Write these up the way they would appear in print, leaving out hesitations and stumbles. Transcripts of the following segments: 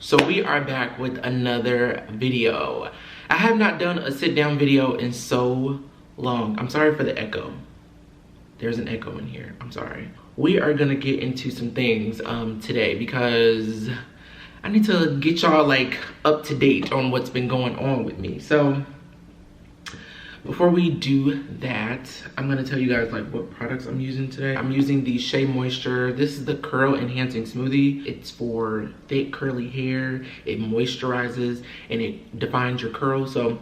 So we are back with another video. I have not done a sit down video in so long. I'm sorry for the echo. There's an echo in here, I'm sorry. We are gonna get into some things today because I need to get y'all like up to date on what's been going on with me. So before we do that, I'm gonna tell you guys like what products I'm using today. I'm using the Shea Moisture. This is the curl enhancing smoothie. It's for thick curly hair. It moisturizes and it defines your curls. So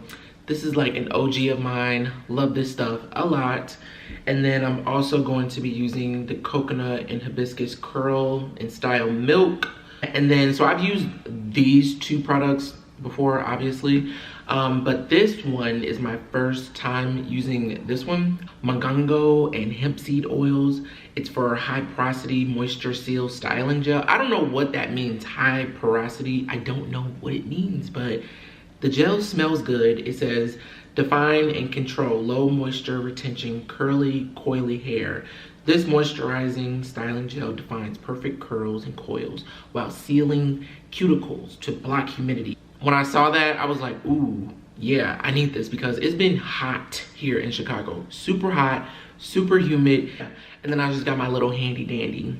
this is like an OG of mine. Love this stuff a lot. And then I'm also going to be using the coconut and hibiscus curl and style milk. And then, so I've used these two products before, obviously. But this one is my first time using this one. Mongongo and hemp seed oils. It's for high porosity moisture seal styling gel. I don't know what that means, high porosity. I don't know what it means, but the gel smells good. It says, define and control low moisture retention, curly, coily hair. This moisturizing styling gel defines perfect curls and coils while sealing cuticles to block humidity. When I saw that, I was like, ooh, yeah, I need this because it's been hot here in Chicago. Super hot, super humid. And then I just got my little handy dandy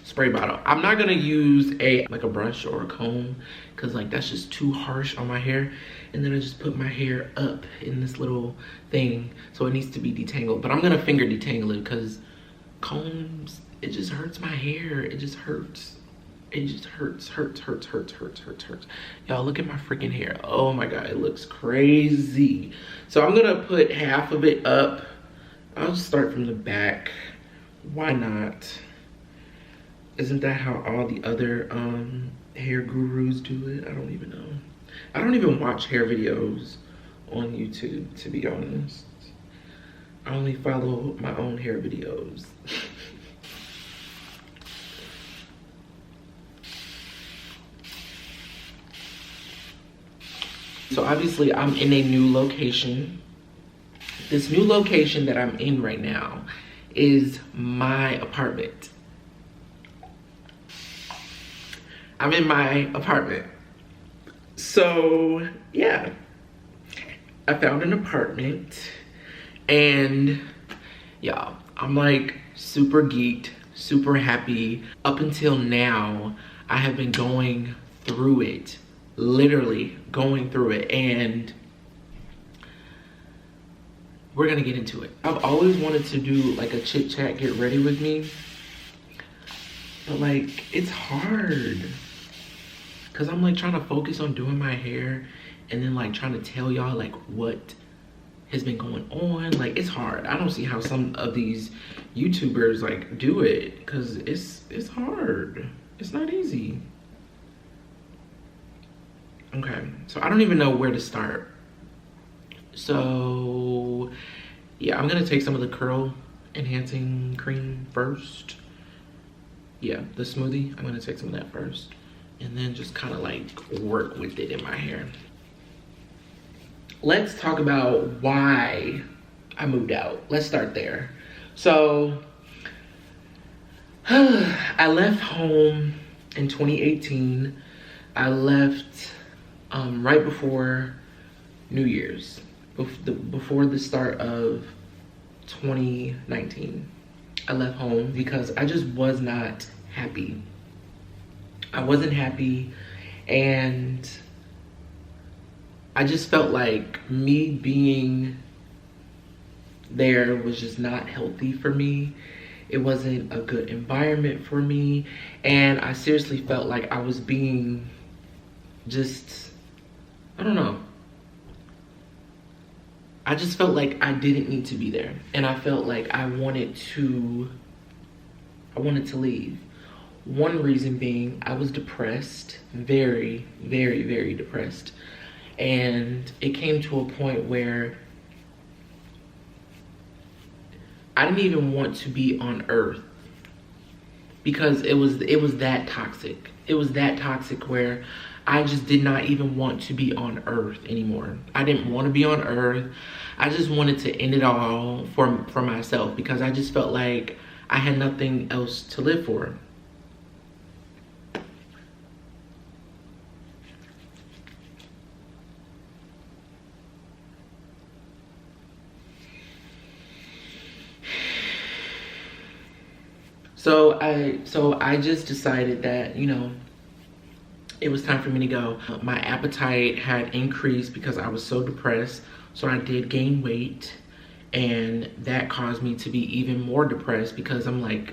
spray bottle. I'm not gonna use a brush or a comb because like that's just too harsh on my hair. And then I just put my hair up in this little thing. So it needs to be detangled, but I'm gonna finger detangle it because combs, it just hurts my hair. It just hurts. It just hurts. Y'all look at my freaking hair. Oh my God, it looks crazy. So I'm gonna put half of it up. I'll just start from the back. Why not? Isn't that how all the other hair gurus do it? I don't even know. I don't even watch hair videos on YouTube, to be honest. I only follow my own hair videos. So obviously I'm in a new location. This new location that I'm in right now is my apartment. I'm in my apartment. So yeah, I found an apartment and y'all, I'm like super geeked, super happy. Up until now, I have been going through it. Literally going through it, and we're gonna get into it. I've always wanted to do like a chit chat get ready with me, but like it's hard because I'm like trying to focus on doing my hair and then like trying to tell y'all like what has been going on. Like it's hard. I don't see how some of these YouTubers like do it because it's hard. It's not easy. Okay, so I don't even know where to start. So yeah, I'm gonna take some of the curl enhancing cream first. Yeah, the smoothie, I'm gonna take some of that first. And then just kind of like work with it in my hair. Let's talk about why I moved out. Let's start there. So I left home in 2018. I left right before New Year's, before the start of 2019. I left home because I just was not happy. I wasn't happy, and I just felt like me being there was just not healthy for me. It wasn't a good environment for me, and I seriously felt like I was being just, I don't know. I just felt like I didn't need to be there, and I felt like I wanted to leave. One reason being I was depressed, very, very, very depressed. And it came to a point where I didn't even want to be on earth because it was that toxic. It was that toxic where I just did not even want to be on earth anymore. I didn't want to be on earth. I just wanted to end it all for myself because I just felt like I had nothing else to live for. So I just decided that, you know, it was time for me to go. My appetite had increased because I was so depressed. So I did gain weight, and that caused me to be even more depressed because I'm like,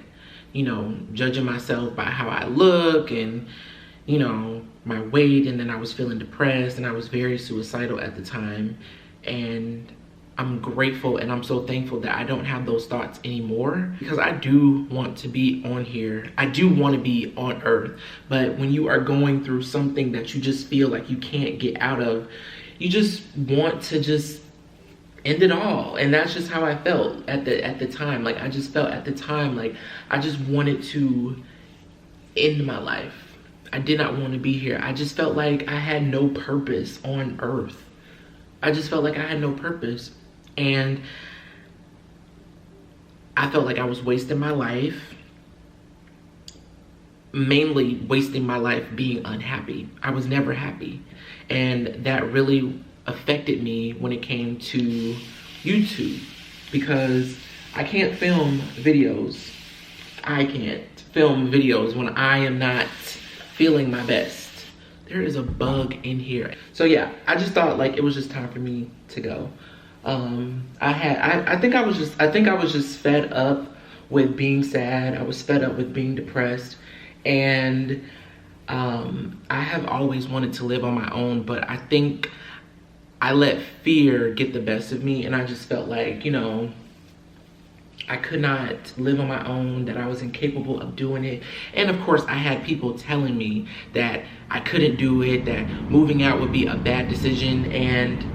you know, judging myself by how I look and, you know, my weight. And then I was feeling depressed, and I was very suicidal at the time. And I'm grateful and I'm so thankful that I don't have those thoughts anymore, because I do want to be on here. I do want to be on earth. But when you are going through something that you just feel like you can't get out of, you just want to just end it all. And that's just how I felt at the time. Like, I just felt at the time like I just wanted to end my life. I did not want to be here. I just felt like I had no purpose on earth. I just felt like I had no purpose. And I felt like I was wasting my life. Mainly wasting my life being unhappy. I was never happy. And that really affected me when it came to YouTube, because I can't film videos. I can't film videos when I am not feeling my best. There is a bug in here. So yeah, I just thought like it was just time for me to go. I think I was just fed up with being sad. I was fed up with being depressed. And I have always wanted to live on my own, but I think I let fear get the best of me, and I just felt like, you know, I could not live on my own, that I was incapable of doing it. And of course, I had people telling me that I couldn't do it, that moving out would be a bad decision. And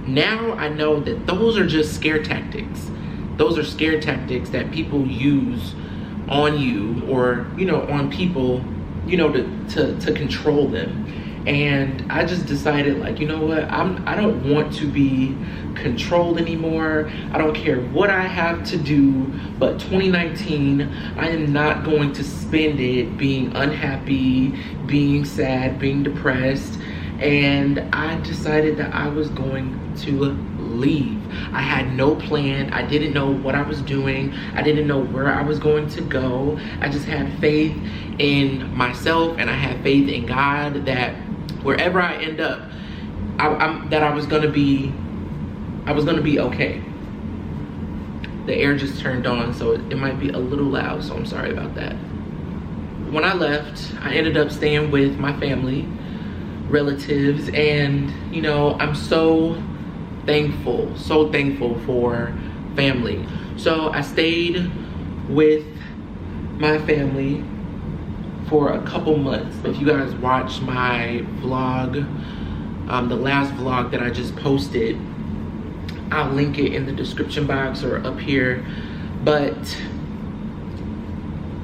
now I know that those are just scare tactics. Those are scare tactics that people use on you, or, you know, on people, you know, to control them. And I just decided, like, you know what, I don't want to be controlled anymore. I don't care what I have to do, but 2019, I am not going to spend it being unhappy, being sad, being depressed. And I decided that I was going to leave. I had no plan. I didn't know what I was doing. I didn't know where I was going to go. I just had faith in myself, and I had faith in God that wherever I end up, I was gonna be okay. The air just turned on, so it might be a little loud, so I'm sorry about that. When I left, I ended up staying with my family, relatives, and, you know, I'm so thankful for family. So I stayed with my family for a couple months. If you guys watched my vlog, the last vlog that I just posted, I'll link it in the description box or up here. But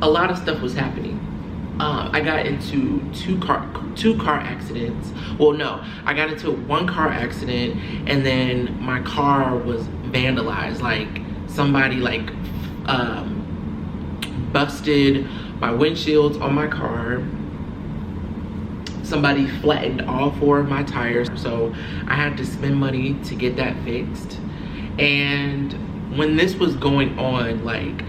a lot of stuff was happening. I got into two car accidents. Well, no, I got into one car accident, and then my car was vandalized. Like, somebody like busted my windshields on my car. Somebody flattened all 4 of my tires, so I had to spend money to get that fixed. And when this was going on, like,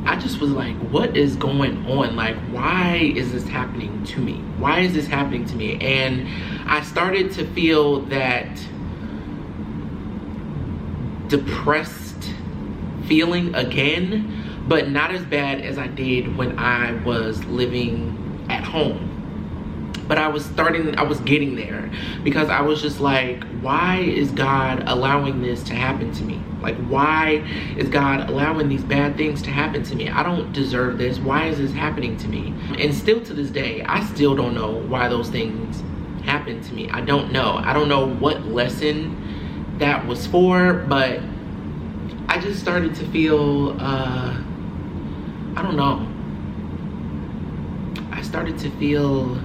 I just was like, what is going on? Like, why is this happening to me? Why is this happening to me? And I started to feel that depressed feeling again, but not as bad as I did when I was living at home. But I was getting there, because I was just like, why is God allowing this to happen to me? Like, why is God allowing these bad things to happen to me? I don't deserve this. Why is this happening to me? And still to this day, I still don't know why those things happened to me. I don't know. I don't know what lesson that was for, but I just started to feel, I don't know. I started to feel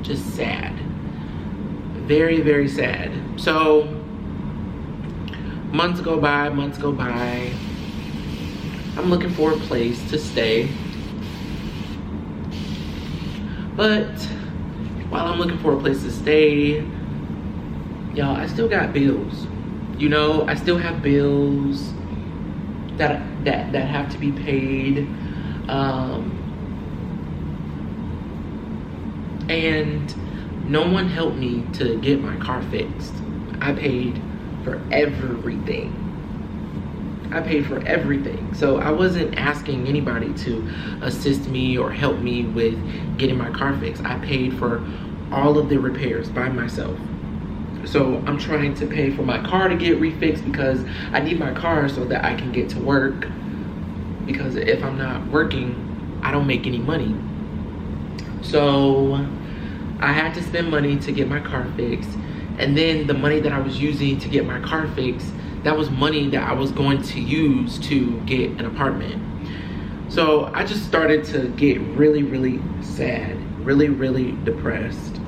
just sad. Very, very sad. So months go by. I'm looking for a place to stay. But while I'm looking for a place to stay, y'all, I still got bills. You know, I still have bills. that have to be paid. And no one helped me to get my car fixed. I paid for everything. I paid for everything. So I wasn't asking anybody to assist me or help me with getting my car fixed. I paid for all of the repairs by myself. So I'm trying to pay for my car to get refixed because I need my car so that I can get to work. Because if I'm not working, I don't make any money. So I had to spend money to get my car fixed. And then the money that I was using to get my car fixed, that was money that I was going to use to get an apartment. So I just started to get really, really sad, really, really depressed.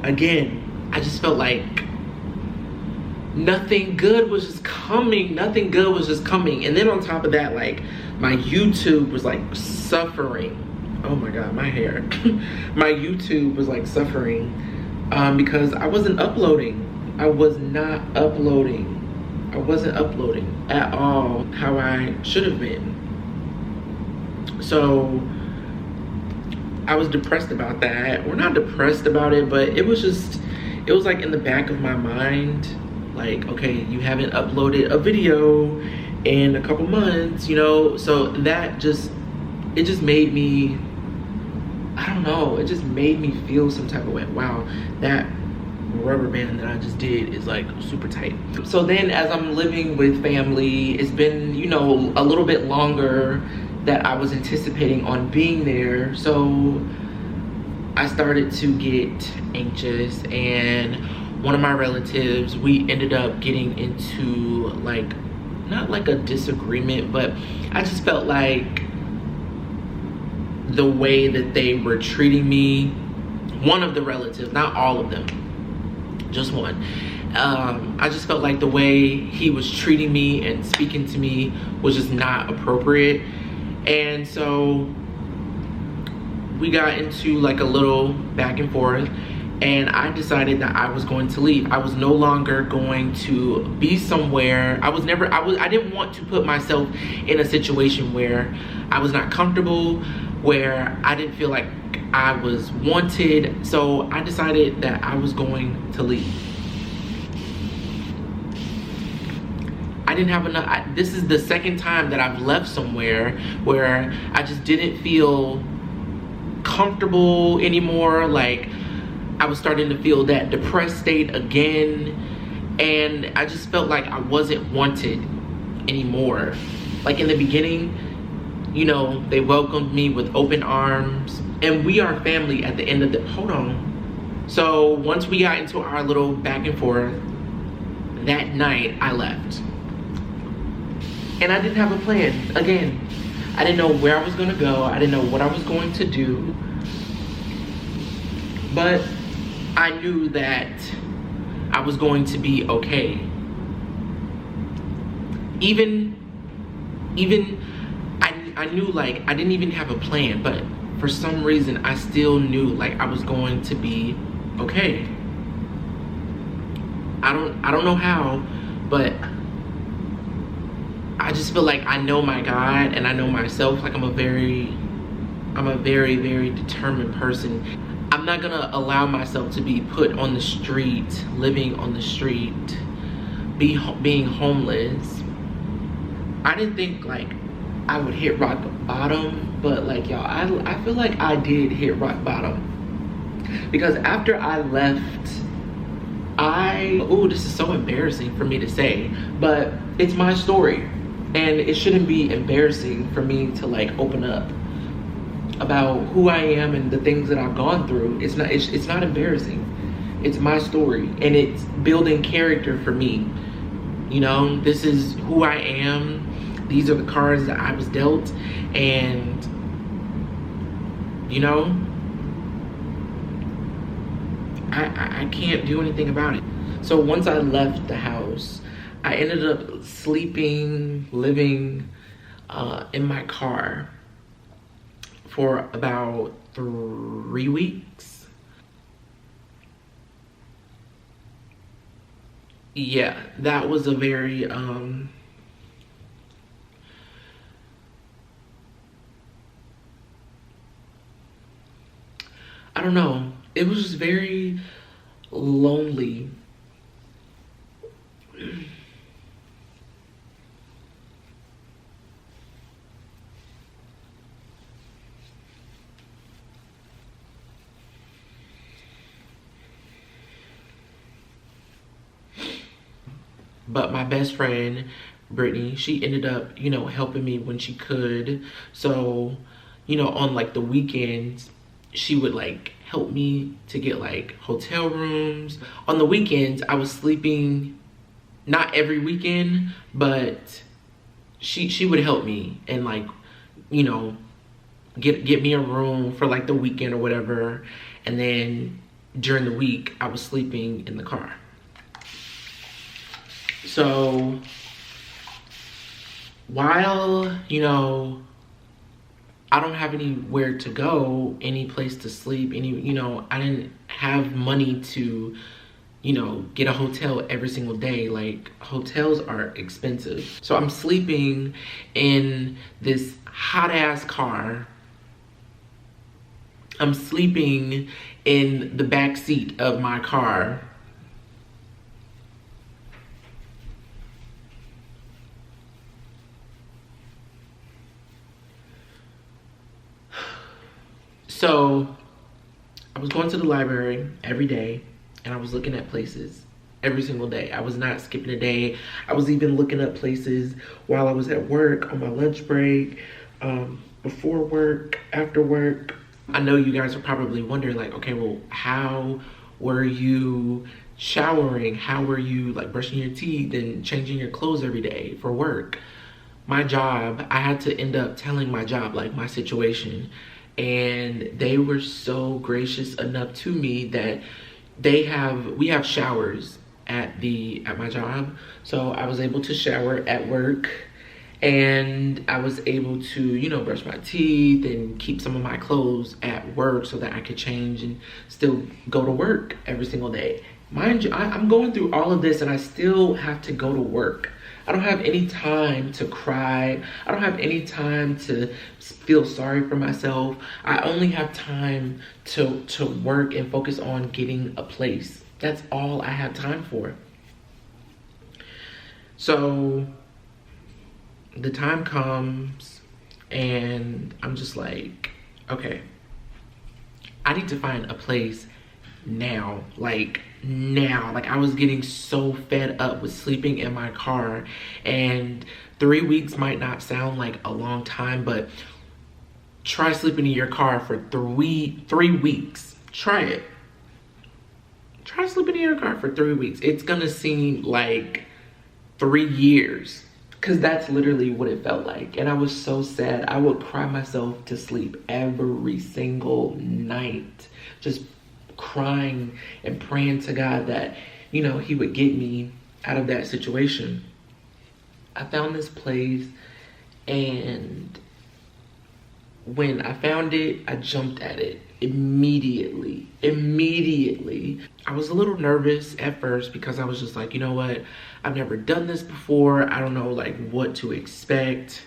Again, I just felt like nothing good was just coming. Nothing good was just coming. And then on top of that, like, my YouTube was like suffering. Oh my God, my hair. My YouTube was like suffering because I wasn't uploading. I was not uploading. I wasn't uploading at all how I should have been. So I was depressed about that. Or not depressed about it, but it was like in the back of my mind, like, okay, you haven't uploaded a video in a couple months, you know? So that it just made me, I don't know, it just made me feel some type of way. Wow, that rubber band that I just did is like super tight. So then as I'm living with family, it's been, you know, a little bit longer that I was anticipating on being there. So I started to get anxious, and one of my relatives, we ended up getting into like, not like a disagreement, but I just felt like the way that they were treating me, one of the relatives, not all of them, just one. I just felt like the way he was treating me and speaking to me was just not appropriate. And so we got into like a little back and forth, and I decided that I was going to leave. I was no longer going to be somewhere. I didn't want to put myself in a situation where I was not comfortable, where I didn't feel like I was wanted. So I decided that I was going to leave. I didn't have enough. This is the second time that I've left somewhere where I just didn't feel comfortable anymore. Like, I was starting to feel that depressed state again, and I just felt like I wasn't wanted anymore. Like in the beginning, you know, they welcomed me with open arms, and we are family at the end of the, hold on. So once we got into our little back and forth, that night I left. And I didn't have a plan. Again, I didn't know where I was gonna go. I didn't know what I was going to do. But I knew that I was going to be okay. Even I knew, like, I didn't even have a plan, but for some reason I still knew like I was going to be okay. I don't know how, but I just feel like I know my God and I know myself. Like I'm a very, very determined person. I'm not gonna allow myself to be put on the street, living on the street, being homeless. I didn't think like I would hit rock bottom, but like y'all, I feel like I did hit rock bottom. Because after I left, oh, this is so embarrassing for me to say, but it's my story. And it shouldn't be embarrassing for me to like open up about who I am and the things that I've gone through. It's not embarrassing. It's my story, and it's building character for me. You know, this is who I am. These are the cards that I was dealt, and you know, I can't do anything about it. So once I left the house, I ended up living in my car for about 3 weeks. Yeah, that was a very I don't know. It was just very lonely. But my best friend, Brittany, she ended up, you know, helping me when she could. So, you know, on like the weekends, she would like help me to get like hotel rooms. On the weekends, I was sleeping, not every weekend, but she would help me and like, you know, get me a room for like the weekend or whatever. And then during the week, I was sleeping in the car. So while, you know, I don't have anywhere to go, any place to sleep, you know, I didn't have money to, you know, get a hotel every single day. Like, hotels are expensive. So I'm sleeping in this hot ass car. I'm sleeping in the back seat of my car. So I was going to the library every day and I was looking at places every single day. I was not skipping a day. I was even looking up places while I was at work, on my lunch break, before work, after work. I know you guys are probably wondering like, okay, well, how were you showering? How were you like brushing your teeth and changing your clothes every day for work? My job, I had to end up telling my job like my situation. And they were so gracious enough to me that we have showers at my job. So I was able to shower at work and I was able to, you know, brush my teeth and keep some of my clothes at work so that I could change and still go to work every single day. Mind you, I'm going through all of this and I still have to go to work. I don't have any time to cry. I don't have any time to feel sorry for myself. I only have time to work and focus on getting a place. That's all I have time for. So the time comes and I'm just like, okay, I need to find a place now. Like I was getting so fed up with sleeping in my car, and 3 weeks might not sound like a long time, but try sleeping in your car for three weeks. Try it. Try sleeping in your car for 3 weeks. It's gonna seem like 3 years, because that's literally what it felt like. And I was so sad. I would cry myself to sleep every single night, just crying and praying to God that, you know, he would get me out of that situation. I found this place, and when I found it, I jumped at it immediately. I was a little nervous at first because I was just like, you know what? I've never done this before. I don't know like what to expect,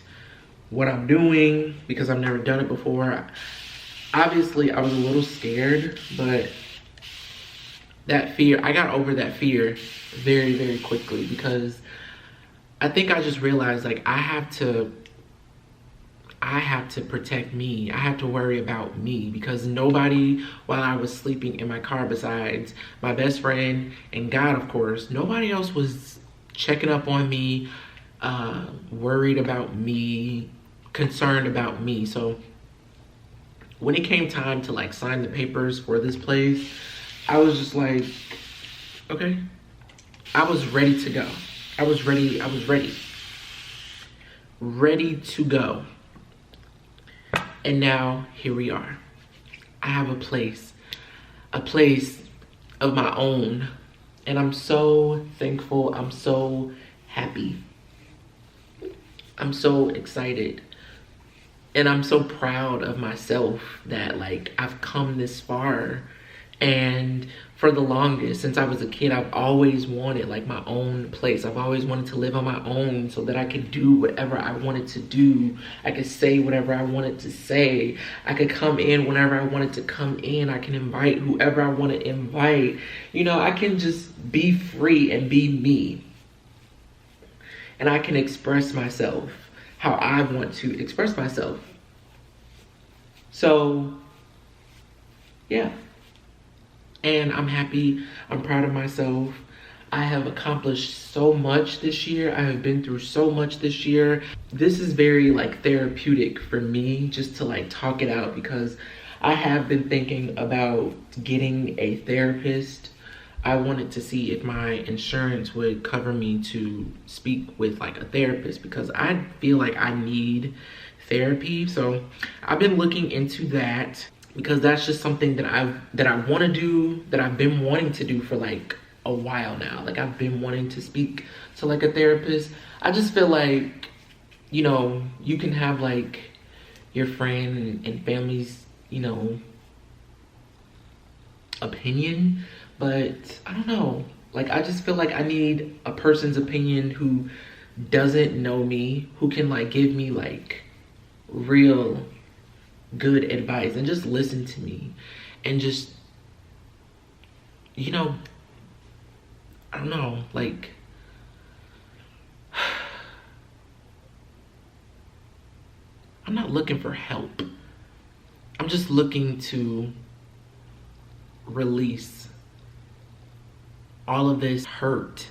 what I'm doing, because I've never done it before. Obviously, I was a little scared, but that fear, I got over that fear very, very quickly, because I think I just realized like I have to protect me. I have to worry about me, because nobody, while I was sleeping in my car, besides my best friend and God, of course, nobody else was checking up on me, worried about me, concerned about me. So when it came time to like sign the papers for this place, I was just like, okay. I was ready to go. I was ready to go. And now here we are. I have a place of my own. And I'm so thankful. I'm so happy. I'm so excited. And I'm so proud of myself that like I've come this far And for the longest, since I was a kid, I've always wanted like my own place. I've always wanted to live on my own so that I could do whatever I wanted to do. I could say whatever I wanted to say. I could come in whenever I wanted to come in. I can invite whoever I want to invite. You know, I can just be free and be me. And I can express myself how I want to express myself. So, yeah. And I'm happy, I'm proud of myself. I have accomplished so much this year. I have been through so much this year. This is very like therapeutic for me just to like talk it out, because I have been thinking about getting a therapist. I wanted to see if my insurance would cover me to speak with like a therapist, because I feel like I need therapy. So I've been looking into that, because that's just something that I want to do, that I've been wanting to do for like a while now. Like I've been wanting to speak to like a therapist. I just feel like, you know, you can have like your friend and family's, you know, opinion, but I don't know. Like I just feel like I need a person's opinion who doesn't know me, who can like give me like real good advice and just listen to me and just, you know, I don't know, like I'm not looking for help. I'm just looking to release all of this hurt.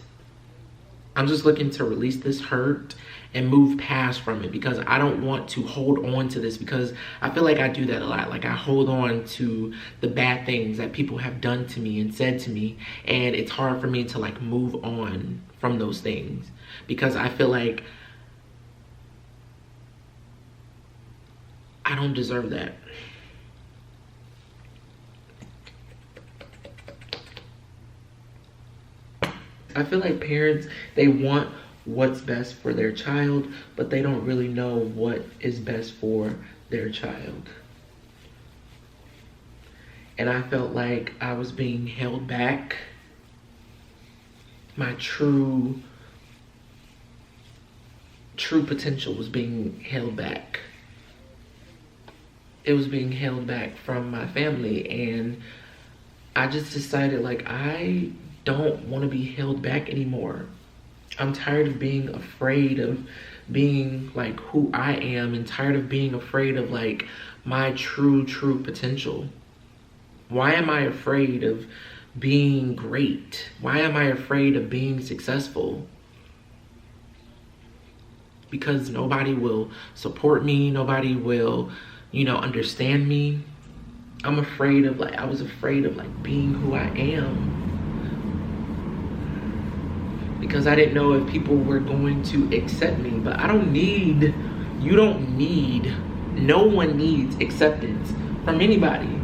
I'm just looking to release this hurt and move past from it, because I don't want to hold on to this, because I feel like I do that a lot. Like I hold on to the bad things that people have done to me and said to me, and it's hard for me to like move on from those things, because I feel like I don't deserve that. I feel like parents, they want what's best for their child, but they don't really know what is best for their child. And I felt like I was being held back. My true potential was being held back. It was being held back from my family, and I just decided like I don't want to be held back anymore. I'm tired of being afraid of being like who I am, and tired of being afraid of like my true potential. Why am I afraid of being great? Why am I afraid of being successful? Because nobody will support me, nobody will, you know, understand me. I was afraid of like being who I am, because I didn't know if people were going to accept me. But no one needs acceptance from anybody.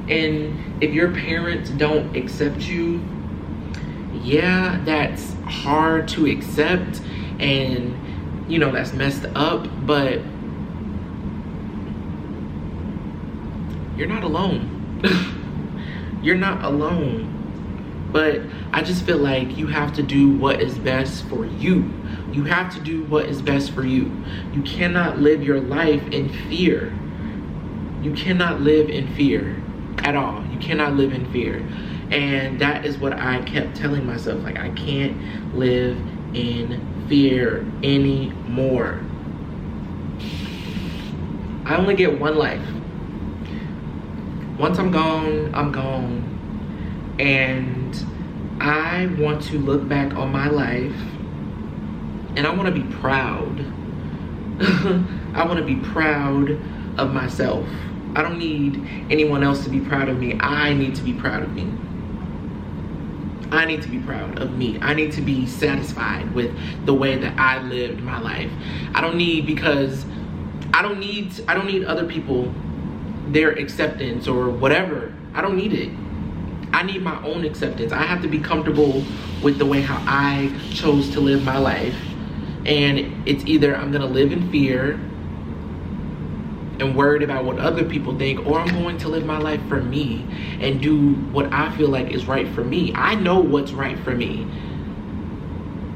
And if your parents don't accept you, yeah, that's hard to accept, and you know, that's messed up, but you're not alone. You're not alone. But I just feel like you have to do what is best for you. You have to do what is best for you. You cannot live your life in fear. You cannot live in fear at all. You cannot live in fear. And that is what I kept telling myself. Like, I can't live in fear anymore. I only get one life. Once I'm gone, I'm gone. And I want to look back on my life, and I want to be proud. I want to be proud of myself. I don't need anyone else to be proud of me. I need to be proud of me. I need to be proud of me. I need to be satisfied with the way that I lived my life. I don't need other people, their acceptance or whatever. I don't need it. I need my own acceptance. I have to be comfortable with the way how I chose to live my life. And it's either I'm gonna live in fear and worried about what other people think, or I'm going to live my life for me and do what I feel like is right for me. I know what's right for me.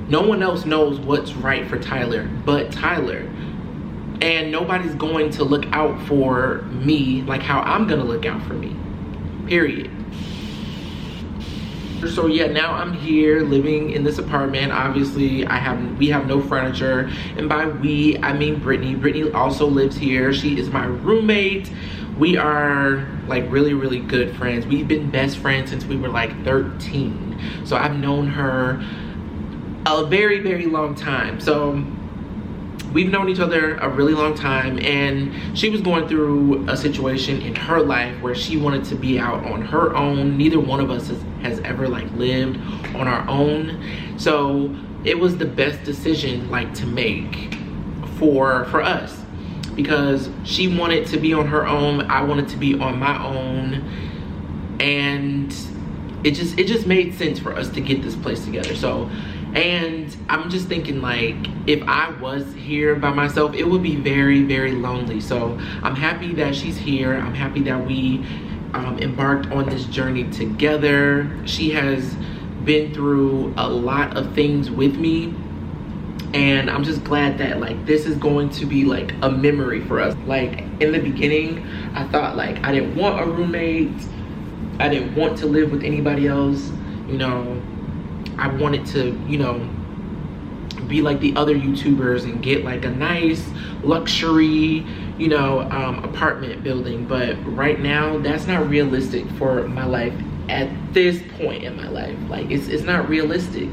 No one else knows what's right for Tyler but Tyler. And nobody's going to look out for me like how I'm gonna look out for me, period. So yeah, now I'm here living in this apartment. Obviously, we have no furniture, and by we, I mean Brittany. Brittany also lives here. She is my roommate. We are like really, really good friends. We've been best friends since we were like 13. So I've known her a very, very long time. So we've known each other a really long time, and she was going through a situation in her life where she wanted to be out on her own. Neither one of us has ever like lived on our own, so it was the best decision like to make for us, because she wanted to be on her own, I wanted to be on my own, and it just made sense for us to get this place together. So, and I'm just thinking, like, if I was here by myself, it would be very, very lonely. So I'm happy that she's here. I'm happy that we embarked on this journey together. She has been through a lot of things with me, and I'm just glad that like this is going to be like a memory for us. Like in the beginning, I thought like I didn't want a roommate. I didn't want to live with anybody else, you know. I wanted to, you know, be like the other YouTubers and get like a nice luxury, you know, apartment building. But right now, that's not realistic for my life at this point in my life. Like it's not realistic.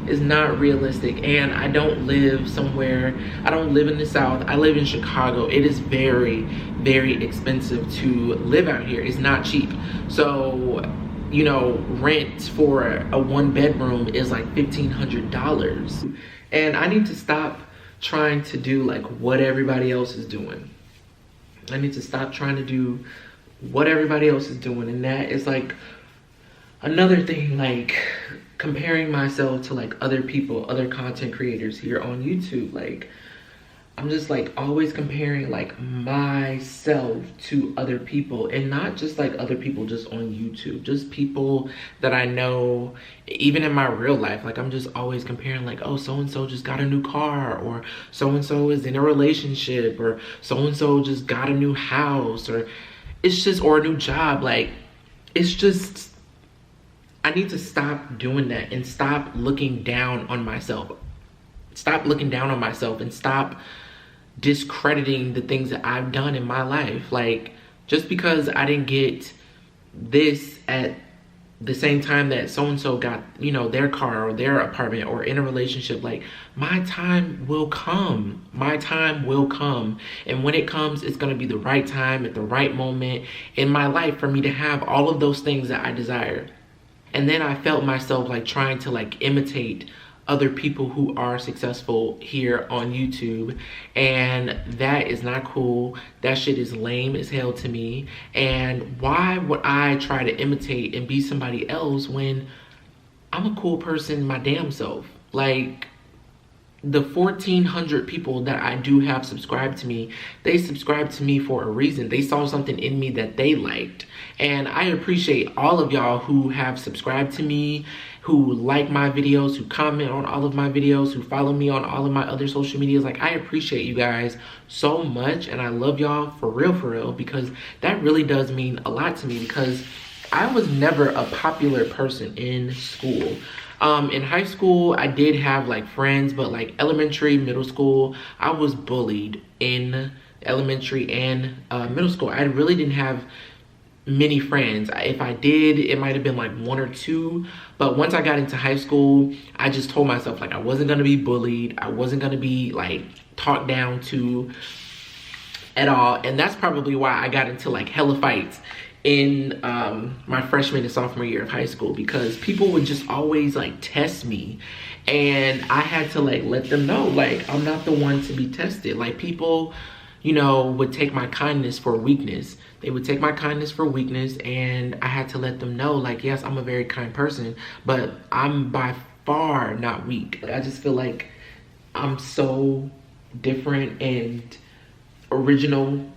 It's not realistic. And I don't live somewhere, I don't live in the South. I live in Chicago. It is very, very expensive to live out here. It's not cheap. So, you know, rent for a 1-bedroom is like $1,500. And I need to stop trying to do like what everybody else is doing. I need to stop trying to do what everybody else is doing. And that is like another thing, like comparing myself to like other people, other content creators here on YouTube. Like I'm just like always comparing like myself to other people, and not just like other people just on YouTube, just people that I know even in my real life. Like I'm just always comparing like, oh, so-and-so just got a new car, or so-and-so is in a relationship, or so-and-so just got a new house, or it's just, or a new job. Like it's just, I need to stop doing that and stop looking down on myself. Stop looking down on myself and stop discrediting the things that I've done in my life. Like just because I didn't get this at the same time that so-and-so got, you know, their car or their apartment or in a relationship, like my time will come. My time will come. And when it comes, it's going to be the right time at the right moment in my life for me to have all of those things that I desire. And then I felt myself like trying to like imitate other people who are successful here on YouTube, and that is not cool. That shit is lame as hell to me. And why would I try to imitate and be somebody else when I'm a cool person my damn self? Like the 1,400 people that I do have subscribed to me, they subscribed to me for a reason. They saw something in me that they liked. And I appreciate all of y'all who have subscribed to me, who like my videos, who comment on all of my videos, who follow me on all of my other social medias. Like I appreciate you guys so much, and I love y'all for real, because that really does mean a lot to me, because I was never a popular person in school. In high school, I did have like friends, but like elementary, middle school, I was bullied in elementary and middle school. I really didn't have many friends. If I did, it might have been like 1 or 2. But once I got into high school, I just told myself like I wasn't gonna be bullied. I wasn't gonna be like talked down to at all. And that's probably why I got into like hella fights in my freshman and sophomore year of high school, because people would just always like test me, and I had to like let them know like I'm not the one to be tested. Like people, you know, would take my kindness for weakness. They would take my kindness for weakness, and I had to let them know like, yes, I'm a very kind person, but I'm by far not weak. I just feel like I'm so different and original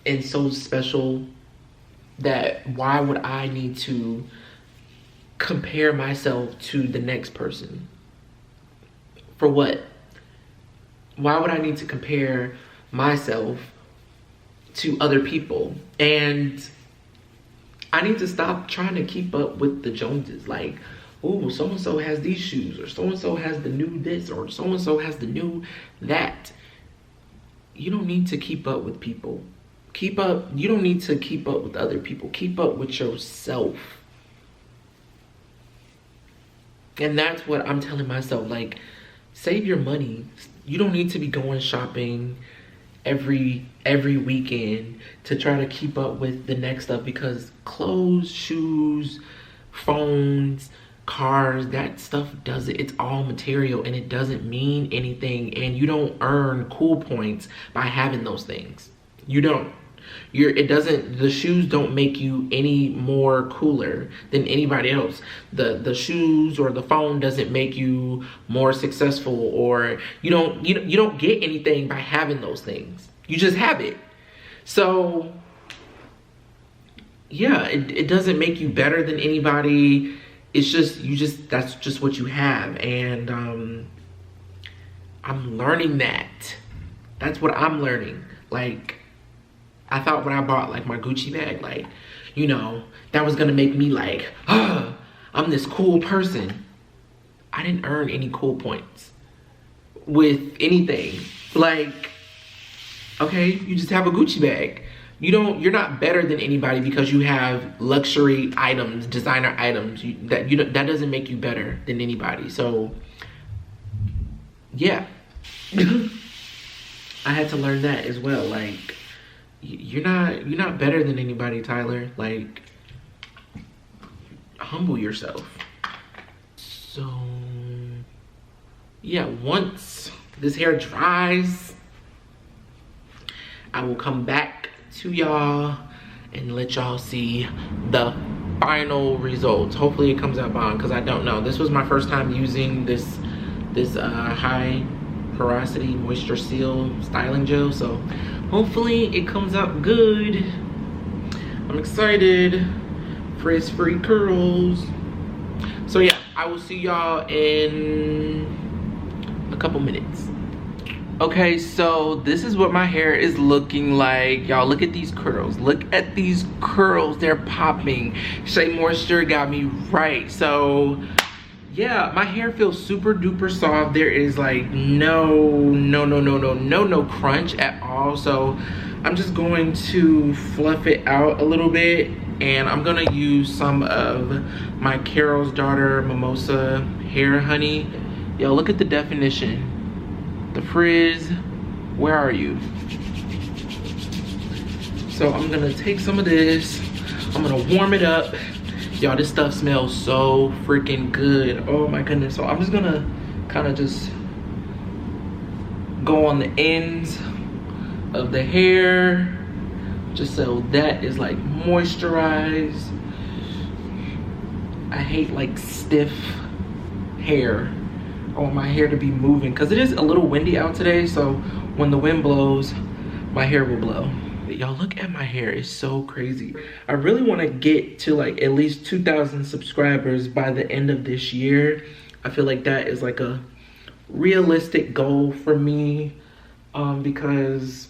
and so special that why would I need to compare myself to the next person? For what? Why would I need to compare myself to other people? And I need to stop trying to keep up with the Joneses. Like, oh, so-and-so has these shoes, or so-and-so has the new this, or so-and-so has the new that. You don't need to keep up with people. You don't need to keep up with other people. Keep up with yourself. And that's what I'm telling myself. Like, save your money. You don't need to be going shopping every weekend to try to keep up with the next stuff, because clothes, shoes, phones, cars, that stuff it's all material and it doesn't mean anything, and you don't earn cool points by having those things. You don't. The shoes don't make you any more cooler than anybody else. The shoes or the phone doesn't make you more successful, or you don't get anything by having those things. You just have it. So yeah, it doesn't make you better than anybody. It's just that's just what you have. And I'm learning that. That's what I'm learning. Like, I thought when I bought like my Gucci bag, like, you know, that was gonna make me like, I'm this cool person. I didn't earn any cool points with anything. Like, okay, you just have a Gucci bag. You're not better than anybody because you have luxury items, designer items. That doesn't make you better than anybody. So yeah. I had to learn that as well. Like, you're not better than anybody, Tyler. Like, humble yourself. So yeah, once this hair dries, I will come back to y'all and let y'all see the final results. Hopefully it comes out bomb, because I don't know. This was my first time using this high porosity moisture seal styling gel, so hopefully it comes out good. I'm excited. Frizz-free curls. So yeah, I will see y'all in a couple minutes. Okay, so this is what my hair is looking like. Y'all, look at these curls. Look at these curls. They're popping. Shea Moisture got me right. So yeah, my hair feels super duper soft. There is like no crunch at all. So I'm just going to fluff it out a little bit, and I'm gonna use some of my Carol's Daughter Mimosa hair honey. Yo, look at the definition. The frizz, where are you? So I'm gonna take some of this. I'm gonna warm it up. Y'all, this stuff smells so freaking good. Oh my goodness. So I'm just gonna kind of just go on the ends of the hair, just so that is like moisturized. I hate like stiff hair. I want my hair to be moving, because it is a little windy out today, so when the wind blows, my hair will blow. Y'all, look at my hair. It's so crazy. I really want to get to like at least 2,000 subscribers by the end of this year. I feel like that is like a realistic goal for me, because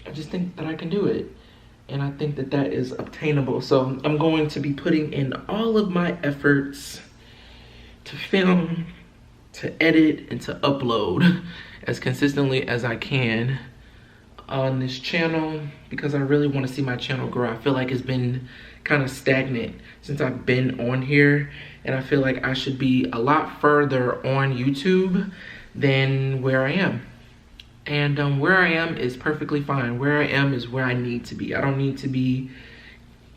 I just think that I can do it, and I think that that is obtainable. So I'm going to be putting in all of my efforts to film, to edit, and to upload as consistently as I can on this channel, because I really want to see my channel grow. I feel like it's been kind of stagnant since I've been on here, and I feel like I should be a lot further on YouTube than where I am. And where I am is perfectly fine. Where I am is where I need to be. I don't need to be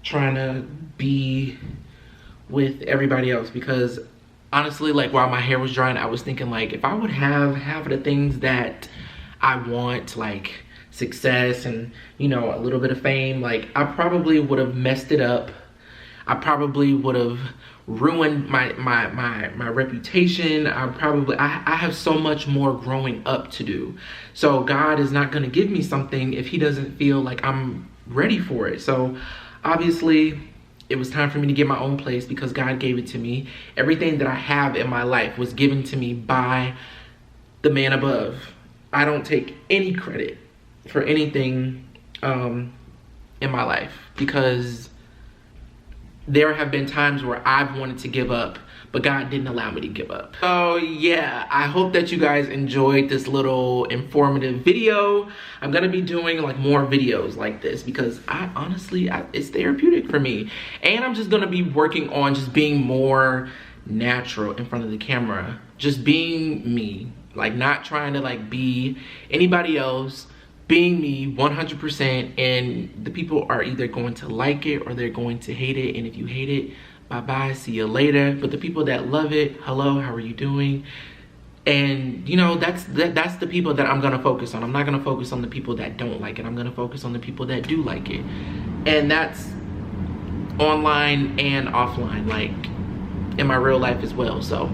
trying to be with everybody else, because honestly, like, while my hair was drying, I was thinking, like, if I would have the things that I want, like success and, you know, a little bit of fame, like, I probably would have messed it up. I probably would have ruined my reputation. I have so much more growing up to do. So God is not going to give me something if he doesn't feel like I'm ready for it. So obviously it was time for me to get my own place because God gave it to me. Everything that I have in my life was given to me by the man above. I don't take any credit for anything in my life, because there have been times where I've wanted to give up, but God didn't allow me to give up. So yeah, I hope that you guys enjoyed this little informative video. I'm gonna be doing like more videos like this because it's therapeutic for me. And I'm just gonna be working on just being more natural in front of the camera. Just being me, like not trying to like be anybody else, being me 100%, and the people are either going to like it or they're going to hate it. And if you hate it, bye-bye, see you later. But the people that love it, hello, how are you doing? And you know, that's the people that I'm gonna focus on. I'm not gonna focus on the people that don't like it. I'm gonna focus on the people that do like it. And that's online and offline, like in my real life as well. So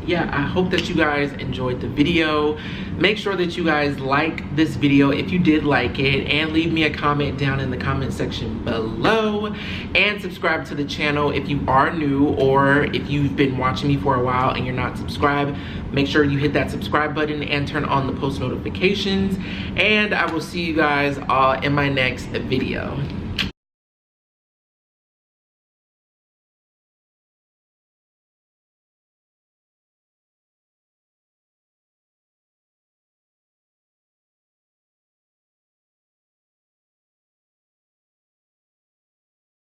yeah, I hope that you guys enjoyed the video. Make sure that you guys like this video if you did like it, and leave me a comment down in the comment section below, and subscribe to the channel if you are new, or if you've been watching me for a while and you're not subscribed. Make sure you hit that subscribe button and turn on the post notifications, and I will see you guys all in my next video.